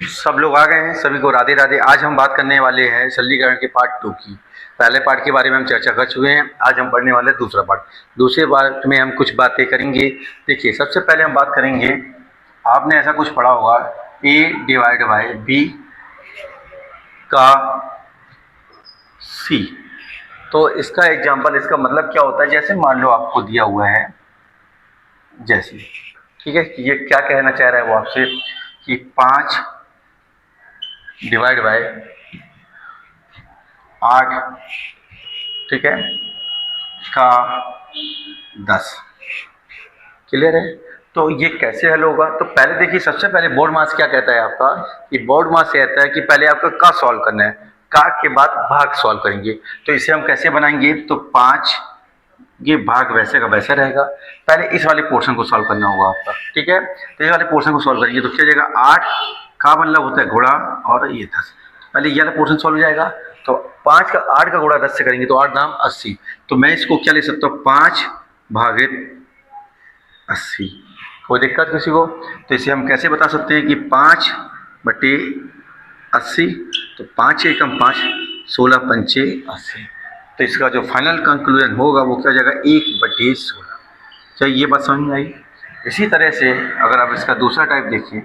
सब लोग आ गए हैं, सभी को राधे राधे। आज हम बात करने वाले हैं सरलीकरण के पार्ट 2 की। पहले पार्ट के बारे में हम चर्चा कर चुके हैं, आज हम पढ़ने वाले हैं दूसरा पार्ट। दूसरे पार्ट में हम कुछ बातें करेंगे। देखिए, सबसे पहले हम बात करेंगे, आपने ऐसा कुछ पढ़ा होगा, ए डिवाइड बाय बी का सी। तो इसका एग्जाम्पल, इसका मतलब क्या होता है, जैसे मान लो आपको दिया हुआ है, जैसे, ठीक है, ये क्या कहना चाह रहा है वो आपसे कि 5 डिवाइड बाय 8, ठीक है, का 10। क्लियर है? तो ये कैसे हल होगा? तो पहले देखिए, सबसे पहले बोर्ड मास क्या कहता है आपका, कि बोर्ड मास कहता है कि पहले आपका का सॉल्व करना है, का के बाद भाग सॉल्व करेंगे। तो इसे हम कैसे बनाएंगे? तो 5, ये भाग वैसे का वैसा रहेगा। पहले इस वाले पोर्शन को सॉल्व करना होगा आपका, ठीक है। तो इस वाले पोर्शन को सॉल्व करेंगे तो क्या जाएगा, 8 का मतलब होता है गुणा, और ये 10। पहले ये वाला पोर्शन सॉल्व हो जाएगा। तो 8 का गुणा 10 से करेंगे तो 8 दाम 80। तो मैं इसको क्या ले सकता हूँ, 5 भागित 80। कोई दिक्कत किसी को? तो इसे हम कैसे बता सकते हैं कि 5 बटे 80। तो 5 एकम 5, 16 पंचे 80। तो इसका जो फाइनल कंक्लूजन होगा वो क्या जाएगा, 1/16। क्या ये बात समझ में आई? इसी तरह से अगर आप इसका दूसरा टाइप देखिए,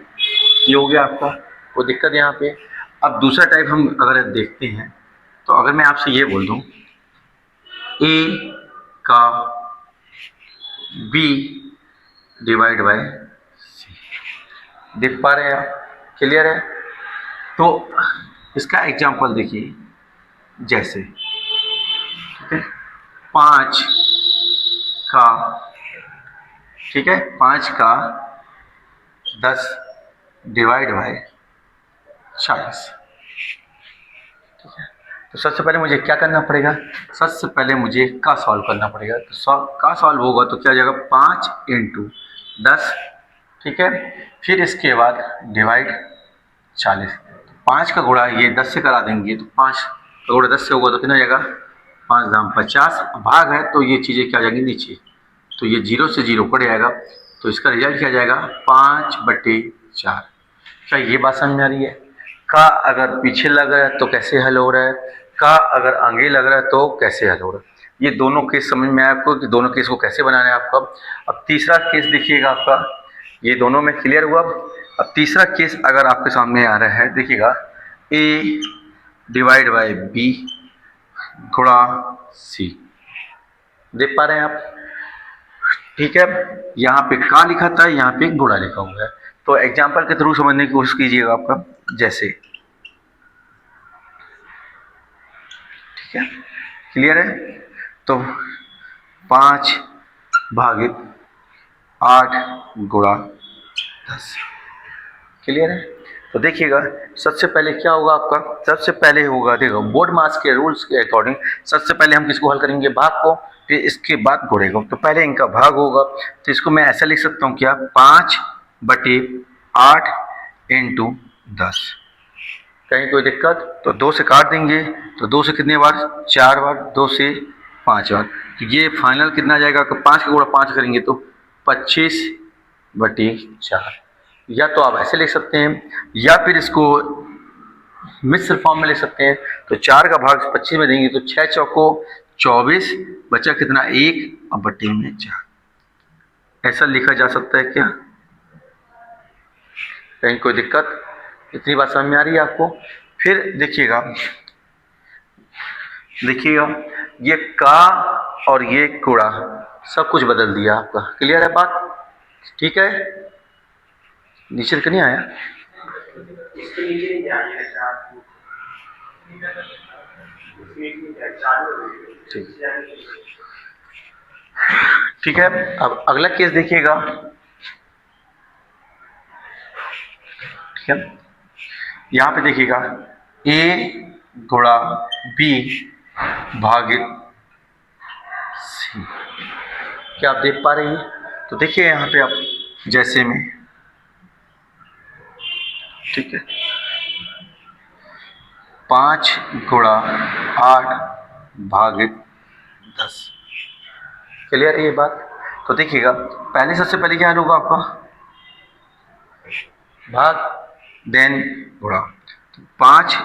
ये हो गया आपका, कोई दिक्कत यहाँ पे। अब दूसरा टाइप हम अगर देखते हैं, तो अगर मैं आपसे ये बोल दूँ, ए का बी डिवाइड बाय सी, देख पा रहे हैं आप? क्लियर है? तो इसका एग्जाम्पल देखिए, जैसे, ठीक है, 5 का, ठीक है, 5 का 10 डिवाइड बाय 40, ठीक है। तो सबसे पहले मुझे क्या करना पड़ेगा, सबसे पहले मुझे का सॉल्व करना पड़ेगा। तो का सॉल्व होगा तो क्या जाएगा, 5 इंटू 10, ठीक है, फिर इसके बाद डिवाइड 40। 5 का गुणा ये 10 से करा देंगे, तो 5 का गुणा 10 से होगा तो कितना जाएगा, 5 दाम 50। भाग है तो ये चीज़ें क्या जाएंगी नीचे, तो ये 0 से 0 कट जाएगा। तो इसका रिजल्ट क्या जाएगा, 5/4। क्या ये बात समझ में आ रही है? का अगर पीछे लग रहा है तो कैसे हल हो रहा है, का अगर आगे लग रहा है तो कैसे हल हो रहा है, ये दोनों केस समझ में आया आपको कि दोनों केस को कैसे बनाना है आपका। अब तीसरा केस देखिएगा आपका, ये दोनों में क्लियर हुआ। अब तीसरा केस अगर आपके सामने आ रहा है, देखिएगा, ए डिवाइड बाय बी गुणा सी, देख पा रहे हैं आप? ठीक है, यहाँ पे का लिखा था, यहाँ पे गुणा लिखा हुआ है। तो एग्जाम्पल के थ्रू समझने की कोशिश कीजिएगा आपका, जैसे, ठीक है, क्लियर है? तो 5 भागित 8 गुणा 10, क्लियर है? तो देखिएगा, सबसे पहले क्या होगा आपका, सबसे पहले होगा, देखो बोर्ड मास के रूल्स के अकॉर्डिंग सबसे पहले हम किसको हल करेंगे, भाग को, फिर इसके बाद गुणे को। तो पहले इनका भाग होगा, तो इसको मैं ऐसा लिख सकता हूँ क्या, 5/8 इंटू 10। कहीं कोई दिक्कत? तो 2 से काट देंगे, तो 2 से कितने बार, 4 बार, 2 से 5 बार। तो ये फाइनल कितना जाएगा, 5 का गुणा 5 करेंगे तो 25/4। या तो आप ऐसे लिख सकते हैं, या फिर इसको मिश्र फॉर्म में लिख सकते हैं। तो 4 का भाग 25 में देंगे तो 6 चौको 24, बचा कितना, 1 और बट्टे में 4। ऐसा लिखा जा सकता है क्या? कहीं कोई दिक्कत? इतनी बात समझ में आ रही है आपको? फिर देखिएगा, देखिएगा, ये का और ये कूड़ा सब कुछ बदल दिया आपका। क्लियर है बात? ठीक है, नीचे तक नहीं आया? ठीक है, अब अगला केस देखिएगा, ठीक है, यहां पे देखिएगा, ए गुणा बी भागित सी, क्या आप देख पा रहे हैं? तो देखिए यहाँ पे आप, जैसे में, ठीक है, 5 गुणा 8 भागित 10, क्लियर है ये बात? तो देखिएगा, पहले सबसे पहले क्या होगा आपका, भाग, देन गुणा, 5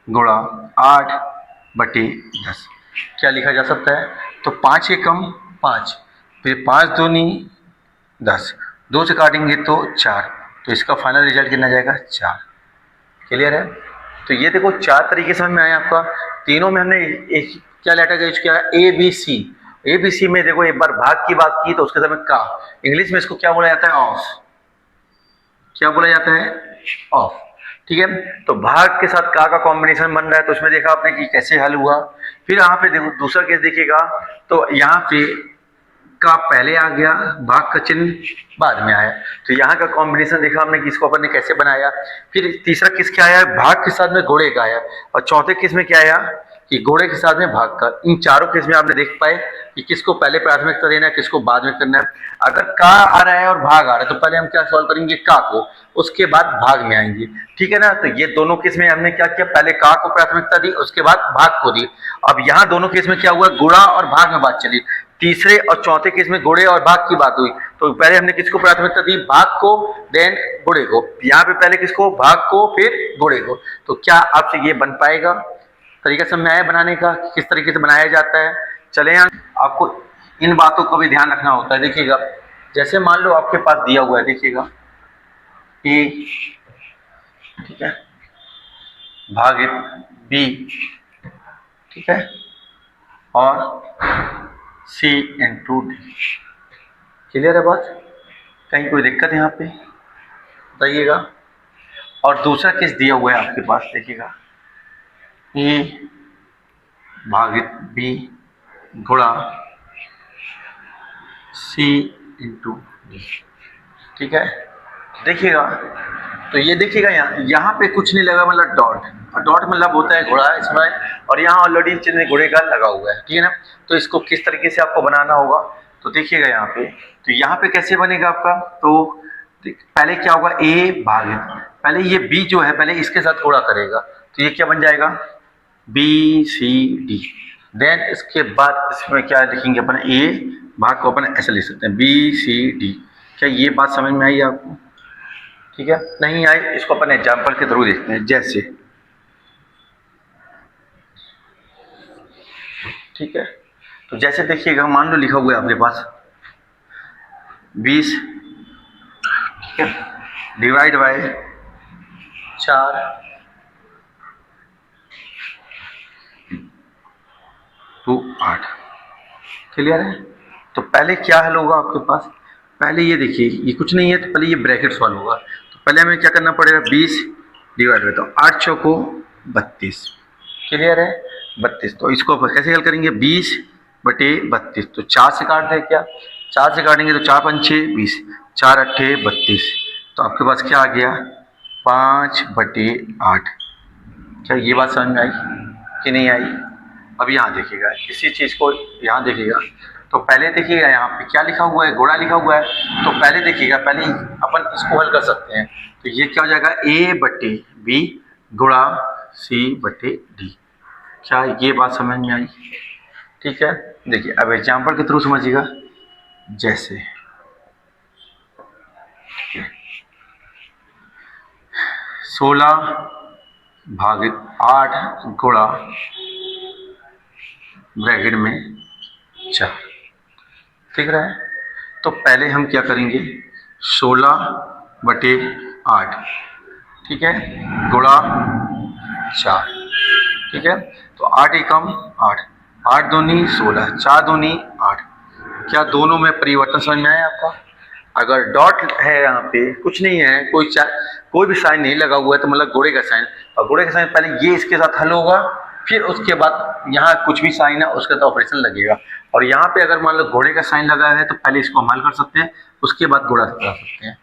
गुणा 8/10 क्या लिखा जा सकता है? तो 5 एकम 5, फिर 5 दूनी 10, 2 से काटेंगे तो 4, तो इसका फाइनल रिजल्ट कितना जाएगा? 4। क्लियर है? तो ये देखो 4 तरीके समझ में आया आपका। तीनों में हमने एक क्या लेटर यूज किया? A B C. A B C में देखो एक बार भाग की बात की तो उसके समय का, इंग्लिश में इसको क्या बोला जाता है? ऑफ। क्या बोला जाता है? ऑफ। ठीक है, तो भाग के साथ का कॉम्बिनेशन बन रहा है, तो उसमें देखा आपने कि कैसे हल हुआ। फिर यहाँ पे देखो दूसरा केस देखिएगा, तो यहाँ पे का पहले आ गया, भाग का चिन्ह बाद में आया, तो यहाँ का कॉम्बिनेशन देखा हमने कि इसको अपन ने कैसे बनाया। फिर तीसरा किस क्या आया? भाग के साथ में घोड़े का आया। और चौथे केस में क्या आया? कि घोड़े के साथ में भाग का। इन चारों केस में आपने देख पाए कि किसको पहले प्राथमिकता देना है, किसको बाद में करना है। अगर का आ रहा है और भाग आ रहा है तो पहले हम क्या सॉल्व करेंगे? का को, उसके बाद भाग में आएंगे। ठीक है ना? तो ये दोनों केस में हमने क्या किया? पहले का को प्राथमिकता दी, उसके बाद भाग को दी। अब यहाँ दोनों केस में क्या हुआ? गुणा और भाग में बात चली। तीसरे और चौथे केस में घोड़े और भाग की बात हुई, तो पहले हमने किसको प्राथमिकता दी? भाग को, देन घोड़े को। यहाँ पे पहले किसको? भाग को, फिर घोड़े को। तो क्या आपसे ये बन पाएगा? तरीका समझ में आया बनाने का, किस तरीके से बनाया जाता है? चले यहाँ, आपको इन बातों का भी ध्यान रखना होता है। देखिएगा, जैसे मान लो आपके पास दिया हुआ है, देखिएगा ए, ठीक है, भागित बी, ठीक है, और सी इंटू डी। क्लियर है बात? कहीं कोई दिक्कत यहाँ पे बताइएगा। और दूसरा केस दिया हुआ है आपके पास, देखिएगा ए भागित बी गुणा सी इंटू डी। ठीक है, देखिएगा, तो ये देखिएगा यहाँ पे कुछ नहीं लगा, मतलब डॉट, और डॉट मतलब होता है घोड़ा इसमें, और यहाँ ऑलरेडी चिन्ह घोड़े का लगा हुआ है। ठीक है ना? तो इसको किस तरीके से आपको बनाना होगा, तो देखिएगा यहाँ पे, तो यहाँ पे कैसे बनेगा आपका? तो पहले क्या होगा? ए भागित, पहले ये बी जो है पहले इसके साथ गुणा करेगा, तो ये क्या बन जाएगा? B C D. देन इसके बाद इसमें क्या लिखेंगे अपन? ए भाग को अपन ऐसे लिख सकते हैं, बी सी डी। क्या ये बात समझ में आई आपको? ठीक है, नहीं आई इसको अपन एग्जाम्पल के थ्रू देखते हैं। जैसे, ठीक है, तो जैसे देखिएगा, मान लो लिखा हुआ है आपके पास 20, ठीक है, डिवाइड बाय 4 टू 8। क्लियर है? तो पहले क्या हल होगा आपके पास? पहले ये देखिए, ये कुछ नहीं है, तो पहले ये ब्रैकेट सॉल्व होगा। तो पहले हमें क्या करना पड़ेगा? 20 डिवाइड बाय, तो 8 चौको 32। क्लियर है? 32। तो इसको कैसे हल करेंगे? 20/32, तो 4 से काट दें क्या? 4 से काटेंगे तो 4 पंचे 20, 4 अट्ठे 32, तो आपके पास क्या आ गया? 5/8। क्या ये बात समझ में आई कि नहीं आई? अब यहाँ देखिएगा, इसी चीज़ को यहाँ देखिएगा, तो पहले देखिएगा यहाँ पे क्या लिखा हुआ है? घोड़ा लिखा हुआ है। तो पहले देखिएगा, पहले अपन इसको हल कर सकते हैं, तो ये क्या हो जाएगा? A/B गुणा C/D। क्या ये बात समझ में आई? ठीक है, देखिए अब एग्जाम्पल के थ्रू समझिएगा। जैसे 16/8 गुणा ब्रैकेट में 4, ठीक रहा है? तो पहले हम क्या करेंगे? 16/8, ठीक है, गुणा 4, ठीक है, तो 8 एकम 8, 8 दूनी 16, 4 दूनी 8। क्या दोनों में परिवर्तन समझ में आया आपका? अगर डॉट है यहाँ पे, कुछ नहीं है, कोई भी साइन नहीं लगा हुआ है, तो मतलब घोड़े का साइन, और घोड़े का साइन पहले ये इसके साथ हल होगा, फिर उसके बाद यहाँ कुछ भी साइन है उसका तो ऑपरेशन लगेगा। और यहाँ पे अगर मान लो घोड़े का साइन लगा है तो पहले इसको हम हल कर सकते हैं, उसके बाद घोड़ा लगा सकते हैं।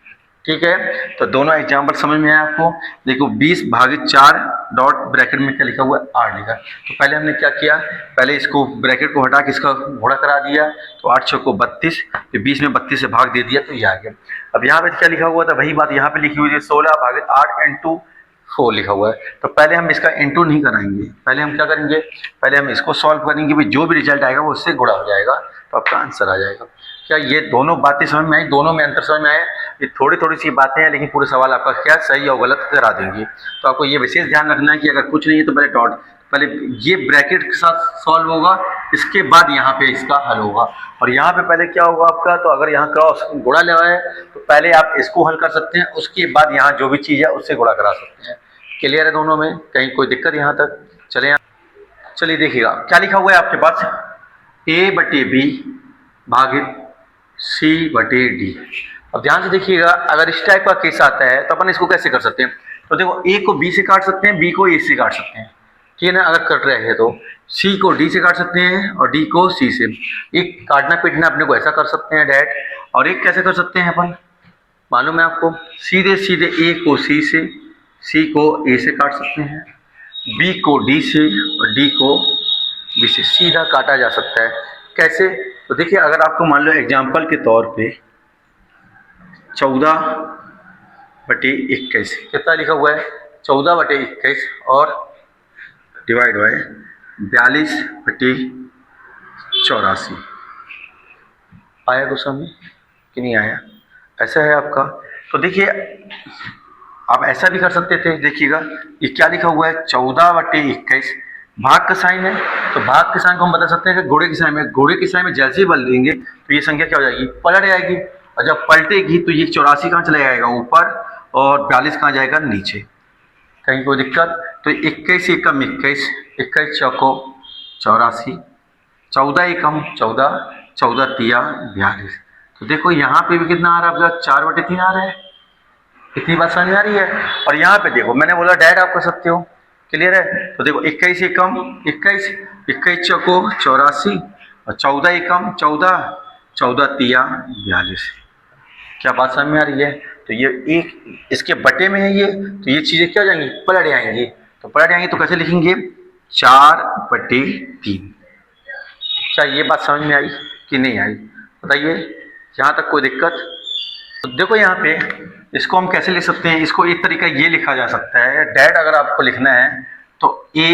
ठीक है, तो दोनों एग्जाम्पल समझ में आया आपको? देखो 20/4 डॉट ब्रैकेट में क्या लिखा हुआ है? 8 लिखा। तो पहले हमने क्या किया? पहले इसको ब्रैकेट को हटा के इसका घोड़ा करा दिया, तो 8 चौको 32, फिर 20 में 32 से भाग दे दिया, तो ये आ गया। अब यहाँ पे क्या लिखा हुआ था? वही बात यहाँ पे लिखी हुई है, 16/8 इंटू 4 लिखा हुआ है। तो पहले हम इसका इंटू नहीं कराएंगे, पहले हम क्या करेंगे? पहले हम इसको सॉल्व करेंगे, भाई जो भी रिजल्ट आएगा वो उससे गुणा हो जाएगा, तो आपका आंसर आ जाएगा। क्या ये दोनों बातें समझ में आई? दोनों में अंतर समझ में आया? ये थोड़ी थोड़ी सी बातें हैं, लेकिन पूरे सवाल आपका क्या सही और गलत करा देंगे। तो आपको ये विशेष ध्यान रखना है कि अगर कुछ नहीं है तो पहले डॉट, पहले ये ब्रैकेट के साथ सॉल्व होगा, इसके बाद यहाँ पे इसका हल होगा। और यहाँ पे पहले क्या होगा आपका, तो अगर यहाँ क्रॉस गुणा लगा है तो पहले आप इसको हल कर सकते हैं, उसके बाद यहाँ जो भी चीज़ है उससे गुणा करा सकते हैं। क्लियर है दोनों में? कहीं कोई दिक्कत यहाँ तक? चलिए देखिएगा क्या लिखा हुआ है आपके पास, a/b भागित c/d। अब ध्यान से देखिएगा, अगर इस टाइप का केस आता है तो अपन इसको कैसे कर सकते हैं? तो देखो, a को b से काट सकते हैं, b को a से काट सकते हैं, ठीक है ना? अगर कट रहे हैं तो c को d से काट सकते हैं और d को c से। एक काटना पीटना अपने को ऐसा कर सकते हैं डैड, और एक कैसे कर सकते हैं अपन, मालूम है आपको? सीधे सीधे a को c से, c को a से काट सकते हैं, b को d से और d को b से सीधा काटा जा सकता है। कैसे? तो देखिए, अगर आपको मान लो एग्जाम्पल के तौर पे 14/21 कितना लिखा हुआ है, 14/21 और डिवाइड बाय 42/84। आया कुछ समझ कि नहीं आया? ऐसा है आपका। तो देखिए, आप ऐसा भी कर सकते थे। देखिएगा ये क्या लिखा हुआ है, 14/21 भाग का साइन है, तो भाग के साइन को हम बता सकते हैं कि घोड़े की साइन में, घोड़े की साइन में जैसे ही बदल देंगे तो ये संख्या क्या हो जाएगी, पलट जाएगी। और जब पलटेगी तो ये 84 कहाँ चला जाएगा, ऊपर, और 42 कहाँ जाएगा, नीचे। कहीं कोई दिक्कत? तो 21 एकम 21, 21 चौको 84, 14 एकम 14, 14 तिया 42। तो देखो यहाँ पे भी कितना आ रहा है आपका, 4/3 आ रहा है। इतनी बात समझ में आ रही है? और यहाँ पे देखो, मैंने बोला डैड आप कर सकते हो। क्लियर है? तो देखो 21 एकम 21, 21 चौको 84 और 14 एकम 14, 14 तिया 42। क्या बात समझ में आ रही है? तो ये एक इसके बटे में है ये, तो ये चीज़ें क्या हो जाएंगी, पलट जाएंगी। तो पलट जाएंगी तो कैसे लिखेंगे, 4/3। क्या ये बात समझ में आई कि नहीं आई? बताइए, यहाँ तक कोई दिक्कत? तो देखो यहाँ पे इसको हम कैसे लिख सकते हैं, इसको एक तरीका ये लिखा जा सकता है डैड, अगर आपको लिखना है तो a,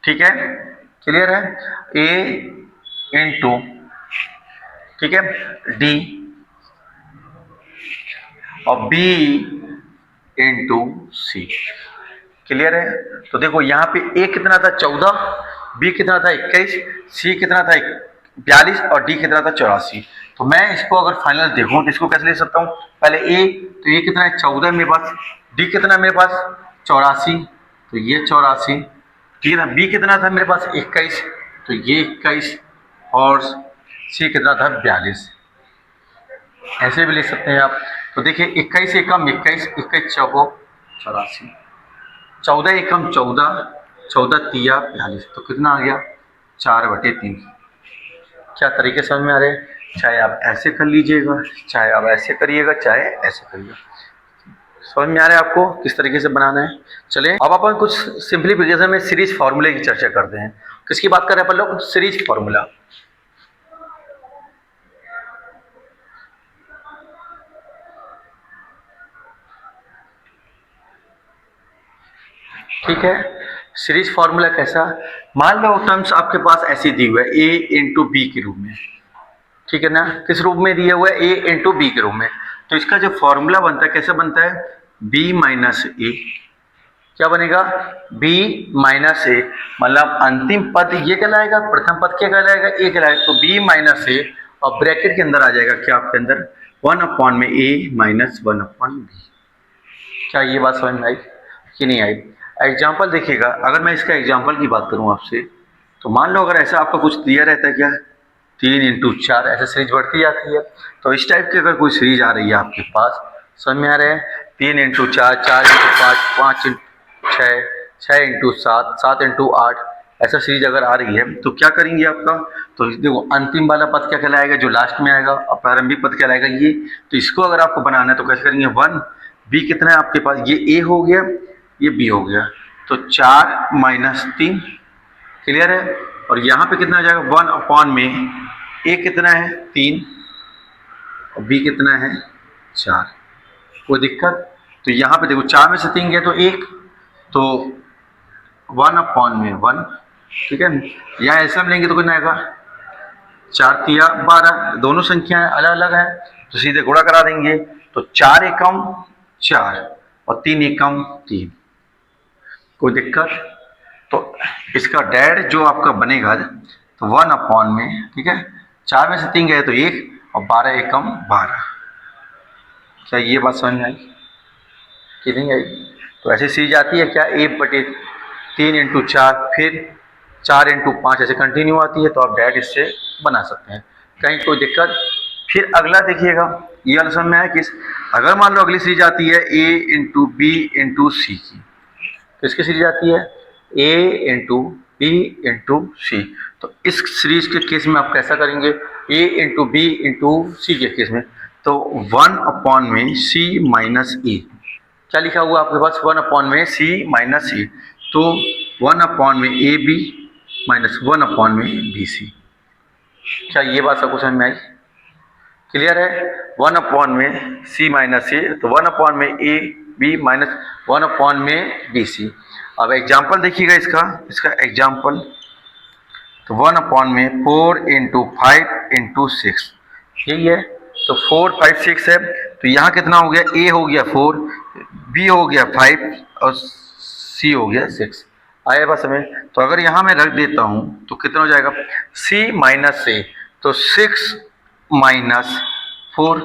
ठीक है, क्लियर है, a इंटू, ठीक है, d और b इंटू c। क्लियर है? तो देखो यहाँ पे a कितना था, 14, b कितना था 21, c कितना था 42 और d कितना था 84। तो मैं इसको अगर फाइनल देखूं तो इसको कैसे ले सकता हूँ, पहले a, तो ये कितना है 14 मेरे पास, d कितना है मेरे पास 84, तो ये 84, ठीक है ना। b कितना था मेरे पास 21, तो ये 21, और c कितना था 42। ऐसे भी ले सकते हैं आप। तो देखिए 21 एकम 21, 21 चौको 84, 14 एकम 14, 14 तिया 42, तो कितना आ गया, 4/3। क्या तरीके समझ में आ रहे हैं? चाहे आप ऐसे कर लीजिएगा, चाहे आप ऐसे करिएगा, चाहे ऐसे करिएगा। समझ में आ रहा है आपको किस तरीके से बनाना है? चलिए अब अपन कुछ सिंपलीफिकेशन में सीरीज फार्मूले की चर्चा करते हैं। किसकी बात कर रहे हैं अपन लोग, सीरीज फार्मूला। ठीक है, सीरीज फार्मूला कैसा, मान लो टर्म्स आपके पास ऐसी दी हुई है, a इंटू बी के रूप में, ठीक है ना। किस रूप में दिया हुआ है, a इंटू बी के रूप में। तो इसका जो फॉर्मूला बनता है कैसे बनता है, b माइनस ए, क्या बनेगा, b माइनस ए, मतलब अंतिम पद ये कहलाएगा, प्रथम पद क्या कहलाएगा, ए कहलाएगा। तो b माइनस ए और ब्रैकेट के अंदर आ जाएगा क्या आपके अंदर, 1 में a माइनस 1/b। क्या ये बात समझ में आई कि नहीं आई? एग्जाम्पल देखिएगा, अगर मैं इसका एग्जाम्पल की बात करूं आपसे, तो मान लो अगर ऐसा आपका कुछ दिया रहता है क्या, 3 इंटू 4 ऐसे सीरीज बढ़ती जाती है। तो इस टाइप की अगर कोई सीरीज आ रही है आपके पास, समझ में आ रहा है, 3 into 4, 4 into 5, 5 into 6, 6 into 7, 7 into 8, ऐसा सीरीज अगर आ रही है तो क्या करेंगे आपका, तो देखो अंतिम वाला पद क्या कहलाएगा, जो लास्ट में आएगा, और प्रारंभिक पद कहलाएगा ये। तो इसको अगर आपको बनाना है तो कैसे करेंगे, 1, b कितना है आपके पास, ये a हो गया, ये b हो गया, तो 4 माइनस 3, क्लियर है। और यहाँ पे कितना आ जाएगा, 1 में a कितना है 3 और b कितना है 4, कोई दिक्कत? तो यहाँ पे देखो 4 में से 3 गया तो 1, तो 1 में 1, ठीक है। यहाँ ऐसा लेंगे तो कितना आएगा 4 तिया 12, दोनों संख्याएं अलग अलग हैं तो सीधे गुणा करा देंगे। तो 4 एकम 4 और 3 एकम 3, कोई दिक्कत? तो इसका डैड जो आपका बनेगा तो 1 में, ठीक है, 4 में से 3 गए तो 1 और 12 एकम 12। क्या ये बात समझ में आई कि नहीं आई? तो ऐसे सीरीज आती है क्या, 1/3 इंटू 4, फिर 4 इंटू 5, ऐसे कंटिन्यू आती है। तो आप डायरेक्ट इससे बना सकते हैं, कहीं कोई दिक्कत? फिर अगला देखिएगा, ये वाला समझ में आया कि अगर मान लो अगली सीरीज आती है a इंटू बी इंटू सी की, तो इसकी सीरीज आती है a इंटू बी इंटू सी। तो इस सीरीज के केस में आप कैसा करेंगे, a इंटू बी इंटू सी के केस में, तो 1 में c माइनस ए, क्या लिखा हुआ आपके पास, 1 में c माइनस ए, तो 1 में ए बी माइनस 1 में बी सी। क्या ये बात सबको समझ में आई? क्लियर है? 1 में c माइनस ए, तो 1 में ए बी माइनस 1 में बी सी। अब एग्जाम्पल देखिएगा इसका एग्जाम्पल, तो 1 में 4 इंटू 5 इंटू 6, यही है। तो 4 5 6 है, तो यहाँ कितना हो गया, a हो गया 4, b हो गया 5 और c हो गया 6। आया बस हमें? तो अगर यहाँ मैं रख देता हूँ तो कितना हो जाएगा, c माइनस ए, तो 6 माइनस 4।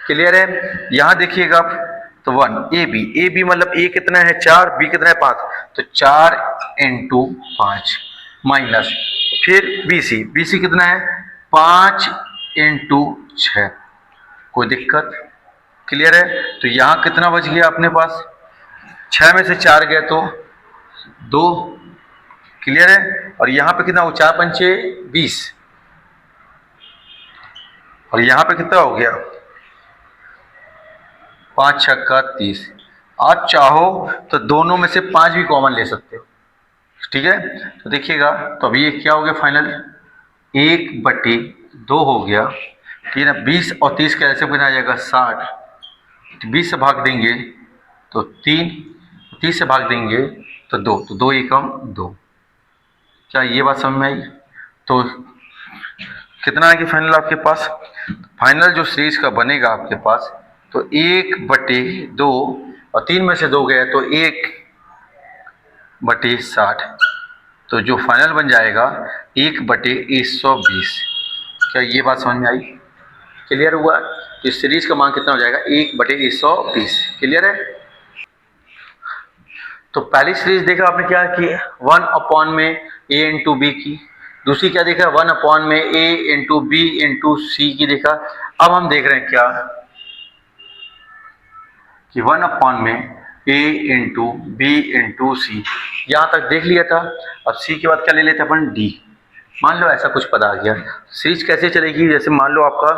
क्लियर है? यहाँ देखिएगा आप, तो 1 ए बी मतलब a कितना है 4, b कितना है 5, तो 4 इंटू 5 माइनस, फिर बी सी कितना है 5 इंटू 6, कोई दिक्कत? क्लियर है? तो यहाँ कितना बच गया अपने पास, 6 में से 4 गए तो 2। क्लियर है? और यहाँ पे कितना हो, 4 पंचे 20, और यहाँ पे कितना हो गया, 5 छक्का 30। आप चाहो तो दोनों में से 5 भी कॉमन ले सकते हो, ठीक है? तो देखिएगा, तो अभी ये क्या हो गया फाइनल, 1/2 हो गया, ठीक है ना। 20 और 30 का ऐसे बना जाएगा 60, 20 से भाग देंगे तो 3, 30 से भाग देंगे तो 2, तो 2 एकम 2। क्या ये बात समझ में आई? तो कितना है कि फाइनल आपके पास, फाइनल जो सीरीज का बनेगा आपके पास, तो 1/2 और 3 में से 2 गया तो 1/60, तो जो फाइनल बन जाएगा 1/120। क्या ये बात समझ में आई? क्लियर हुआ? तो इस सीरीज का मान कितना हो जाएगा, 1/120। क्लियर है? तो पहली सीरीज देखा आपने क्या की, 1 में a इंटू बी की। दूसरी क्या देखा, 1 में a इंटू बी इंटू सी की देखा। अब हम देख रहे हैं क्या कि 1 में a इंटू बी इंटू सी, यहाँ तक देख लिया था। अब c के बाद क्या ले लेते अपन, d। मान लो ऐसा कुछ पता आ गया, सीरीज कैसे चलेगी, जैसे मान लो आपका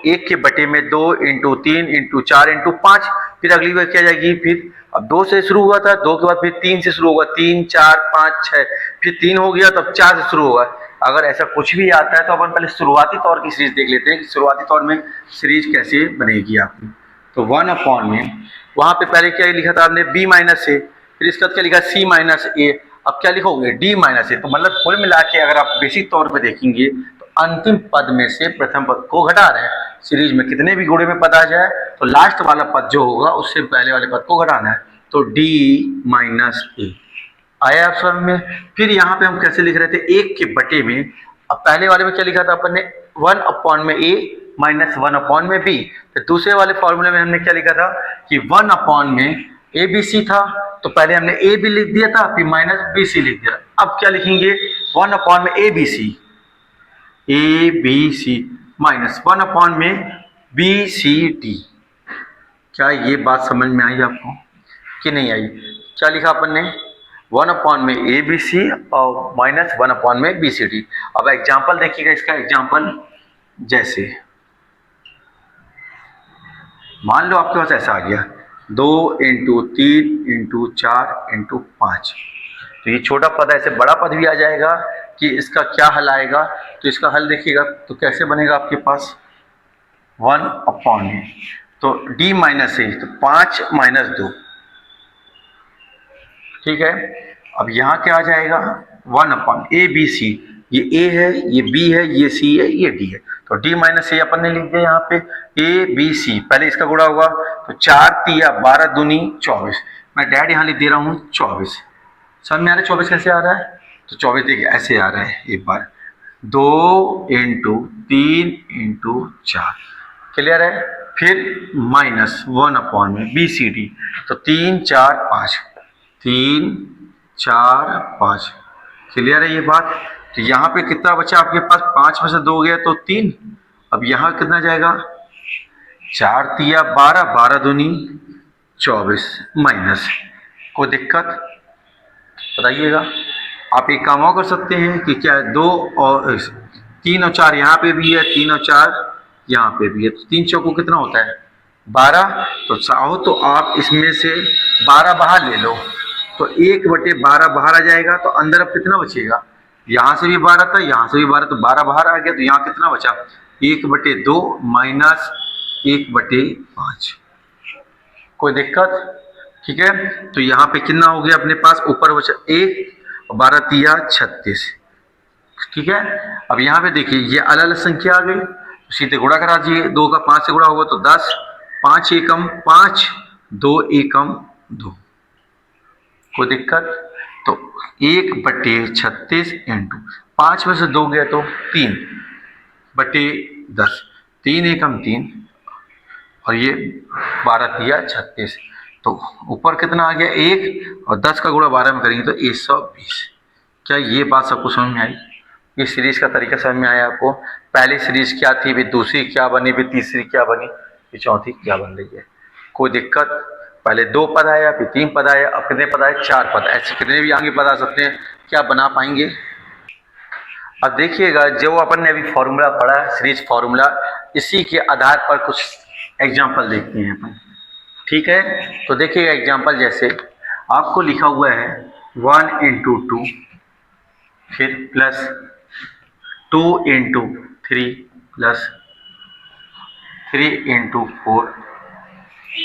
1 के बटे में 2 इंटू 3 इंटू 4 इंटू 5, फिर अगली बार क्या जाएगी, फिर अब 2 से शुरू हुआ था, 2 के बाद फिर 3 से शुरू होगा, 3 4 5 6, फिर 3 हो गया तब 4 से शुरू होगा। अगर ऐसा कुछ भी आता है तो अपन पहले शुरुआती तौर की सीरीज देख लेते हैं कि शुरुआती तौर में सीरीज कैसे बनेगी आपकी। तो 1 में वहां पे पहले क्या लिखा था आपने, b माइनस ए, फिर इसके बाद क्या लिखा, c माइनस ए। अब क्या लिखोगे, d माइनस ए। तो मतलब कुल मिला के अगर आप बेसिक तौर पे देखेंगे तो अंतिम पद में से प्रथम पद को घटा रहे हैं। सीरीज में कितने भी गुणे में पद आ जाए तो लास्ट वाला पद जो होगा उससे पहले वाले पद को घटाना है, तो d माइनस ए आया आप समझ में। फिर यहाँ पे हम कैसे लिख रहे थे, 1 के बटे में, अब पहले वाले में क्या लिखा था अपन ने, 1 में a माइनस 1 में b। तो दूसरे वाले फॉर्मूले में हमने क्या लिखा था कि 1 में ए बी सी था, तो पहले हमने ए बी लिख दिया था, फिर माइनस बी सी लिख दिया। अब क्या लिखेंगे, 1 में ए बी सी माइनस 1 में बी सी डी। क्या ये बात समझ में आई आपको कि नहीं आई? क्या लिखा अपन ने, 1 में ए बी सी और माइनस 1 में बी सी डी। अब एग्जाम्पल देखिएगा, इसका एग्जाम्पल जैसे मान लो आपके पास ऐसा आ गया, 2 इंटू 3 इंटू 4 इंटू 5, तो ये छोटा पद ऐसे बड़ा पद भी आ जाएगा कि इसका क्या हल आएगा। तो इसका हल देखिएगा तो कैसे बनेगा आपके पास, 1 में, तो d माइनस ए, तो 5 माइनस 2, ठीक है। अब यहाँ क्या आ जाएगा, 1 ए बी सी, ये ए है, ये बी है, ये सी है, ये डी है। तो डी माइनस ए अपन ने लिख दिया यहाँ पे ए बी सी, पहले इसका गुणा होगा तो 4 तिया 12 दूनी 24, मैं डैड यहाँ लिख दे रहा हूँ 24। समझ में आ रहा है 24 कैसे आ रहा है? तो 24 देखिए ऐसे आ रहा है, एक बार 2 इंटू 3 इंटू 4, क्लियर है। फिर माइनस 1 अपॉन में बी सी डी, तो 3 4 5, 3 4 5, क्लियर है ये बात। तो यहाँ पे कितना बचा आपके पास, 5 में से 2 गया तो 3, अब यहाँ कितना जाएगा 4 तिया 12, 12 दूनी 24, माइनस, कोई दिक्कत बताइएगा। आप एक काम और कर सकते हैं कि क्या 2 और 3 और 4 यहाँ पे भी है, 3 और 4 यहाँ पे भी है, तो 3 चौको कितना होता है 12। तो चाहो तो आप इसमें से 12 बाहर ले लो, तो 1/12 बाहर आ जाएगा, तो अंदर अब कितना बचेगा, यहाँ से भी 12 था, यहाँ से भी 12, तो 12 बाहर आ गया, तो यहाँ कितना बचा 1/2 माइनस 1/5, कोई दिक्कत, ठीक है। तो यहाँ पे कितना हो गया अपने पास, ऊपर बचा 1, 12 तिया 36, ठीक है। अब यहाँ पे देखिए ये अलग अलग संख्या आ गई, तो सीधे गुणा करा दीजिए, 2 का 5 से गुणा होगा तो 10, 5 एकम 5, 2 एकम 2, कोई दिक्कत। तो 1/36 इंटू 5 में से 2 गया तो 3/10, 3 एकम 3, और ये 12 तिया 36, तो ऊपर कितना आ गया 1, और 10 का गुणा 12 में करेंगे तो 120। क्या ये बात सबको समझ में आई? ये सीरीज का तरीका समझ में आया आपको? पहली सीरीज क्या थी, फिर दूसरी क्या बनी, फिर तीसरी क्या बनी, फिर चौथी क्या बन रही है, कोई दिक्कत। पहले 2 पद आया, फिर 3 पद आया, अब कितने पद आए 4 पद, ऐसे कितने भी आगे पद आ सकते हैं, क्या बना पाएंगे। अब देखिएगा जो अपन ने अभी फॉर्मूला पढ़ा, सीरीज फॉर्मूला, इसी के आधार पर कुछ एग्जाम्पल देखते हैं अपन, ठीक है। तो देखिएगा एग्जाम्पल, जैसे आपको लिखा हुआ है 1 इंटू 2, फिर प्लस 2 इंटू 3 प्लस 3 इंटू 4,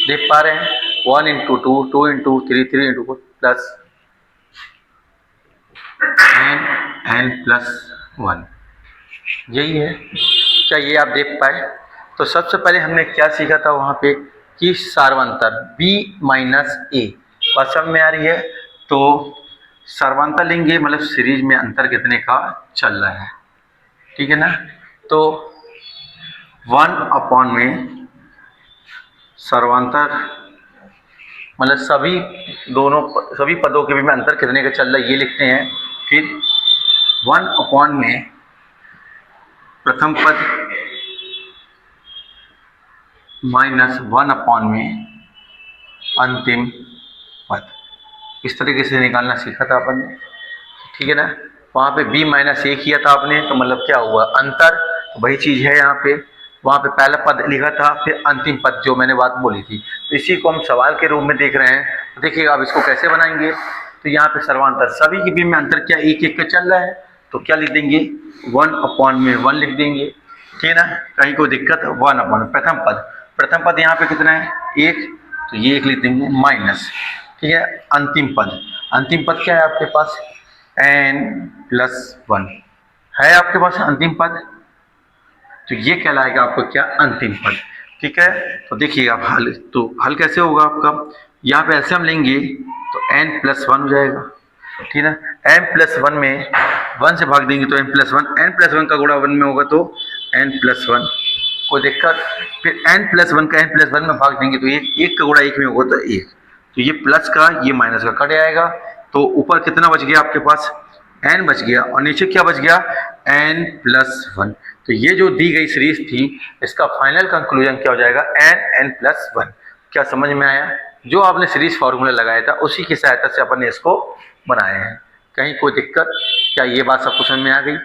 देख पा रहे हैं 1 into 2, 2 into 3, 3 into 4 plus n plus 1, यही है। क्या ये आप देख पाए? तो सबसे पहले हमने क्या सीखा था वहाँ पे कि सार्वंतर b माइनस ए, बात समझ में आ रही है। तो सार्वंतर लेंगे मतलब सीरीज में अंतर कितने का चल रहा है, ठीक है ना। तो 1 अपॉन में सर्वांतर मतलब सभी पदों के बीच में अंतर कितने का चल रहा है ये लिखते हैं। फिर 1 अपॉन में प्रथम पद माइनस 1 अपॉन में अंतिम पद, इस तरीके से निकालना सीखा था अपन ने, ठीक है ना। वहाँ पे b माइनस ए किया था आपने, तो मतलब क्या हुआ अंतर, तो वही चीज़ है यहाँ पे। वहाँ पे पहला पद लिखा था, फिर अंतिम पद जो मैंने बात बोली थी, तो इसी को हम सवाल के रूप में देख रहे हैं। तो देखिएगा अब इसको कैसे बनाएंगे। तो यहाँ पे सर्वांतर सभी के बीच में अंतर क्या एक एक का चल रहा है, तो क्या लिख देंगे 1 अपॉन में 1 लिख देंगे, ठीक है ना। कहीं कोई दिक्कत, 1 अपॉन प्रथम पद यहाँ पे कितना है 1, तो ये 1 लिख देंगे माइनस, ठीक है। अंतिम पद क्या है आपके पास n प्लस 1 है आपके पास अंतिम पद, तो ये कहलाएगा आपको क्या अंतिम पद, ठीक है। तो देखिएगा हल, तो हल कैसे होगा आपका, यहाँ पे ऐसे हम लेंगे तो n प्लस 1 हो जाएगा, ठीक है। n प्लस 1 में 1 से भाग देंगे तो n प्लस 1 का गुणा 1 में होगा तो n प्लस 1, कोई दिक्कत। फिर n प्लस 1 का n प्लस 1 में भाग देंगे तो 1 का गुणा 1 में होगा तो 1, तो ये प्लस का ये माइनस का कट आएगा, तो ऊपर कितना बच गया आपके पास n बच गया, और नीचे क्या बच गया n प्लस 1। तो ये जो दी गई सीरीज थी इसका फाइनल कंक्लूजन क्या हो जाएगा n प्लस 1। क्या समझ में आया? जो आपने सीरीज फार्मूला लगाया था उसी की सहायता से अपन ने इसको बनाए हैं, कहीं कोई दिक्कत? क्या ये बात सबको समझ में आ गई?